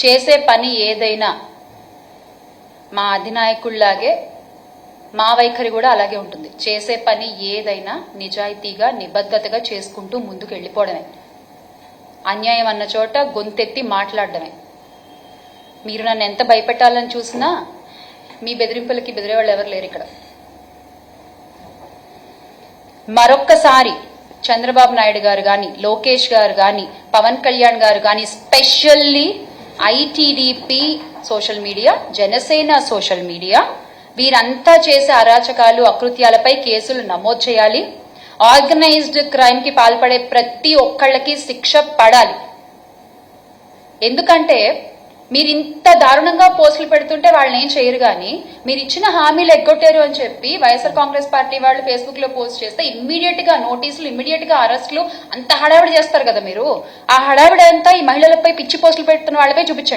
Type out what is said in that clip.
చేసే పని ఏదైనా మా అధినాయకుల్లాగే మా వైఖరి కూడా అలాగే ఉంటుంది. చేసే పని ఏదైనా నిజాయితీగా నిబద్ధతగా చేసుకుంటూ ముందుకు వెళ్ళిపోవడమే. అన్యాయం అన్న చోట గొంతెత్తి మాట్లాడడమే. మీరు నన్ను ఎంత భయపెట్టాలని చూసినా మీ బెదిరింపులకి బెదిరేవాళ్ళు ఎవరు లేరు ఇక్కడ. మరొక్కసారి చంద్రబాబు నాయుడు గారు కానీ, లోకేష్ గారు కానీ, పవన్ కళ్యాణ్ గారు కానీ, specially ITDP social media, Janasena social media వీరంతా చేసే అరాచకాలు, అకృత్యాలపై కేసులు నమోదు చేయాలి. ఆర్గనైజ్డ్ క్రైమ్ కి పాల్పడే ప్రతి ఒక్కళ్ళకి శిక్ష పడాలి. ఎందుకంటే మీరు ఇంత దారుణంగా పోస్టులు పెడుతుంటే వాళ్ళని ఏం చేయరు, కానీ మీరు ఇచ్చిన హామీలు ఎగ్గొట్టారు అని చెప్పి వైఎస్ఆర్ కాంగ్రెస్ పార్టీ వాళ్ళు ఫేస్బుక్ లో పోస్ట్ చేస్తే ఇమ్మీడియట్ గా నోటీసులు, ఇమ్మీడియట్ గా అరెస్టులు, అంత హడావిడి చేస్తారు కదా మీరు. ఆ హడావిడి అంతా ఈ మహిళలపై పిచ్చి పోస్టులు పెడుతున్న వాళ్ళపై చూపించండి.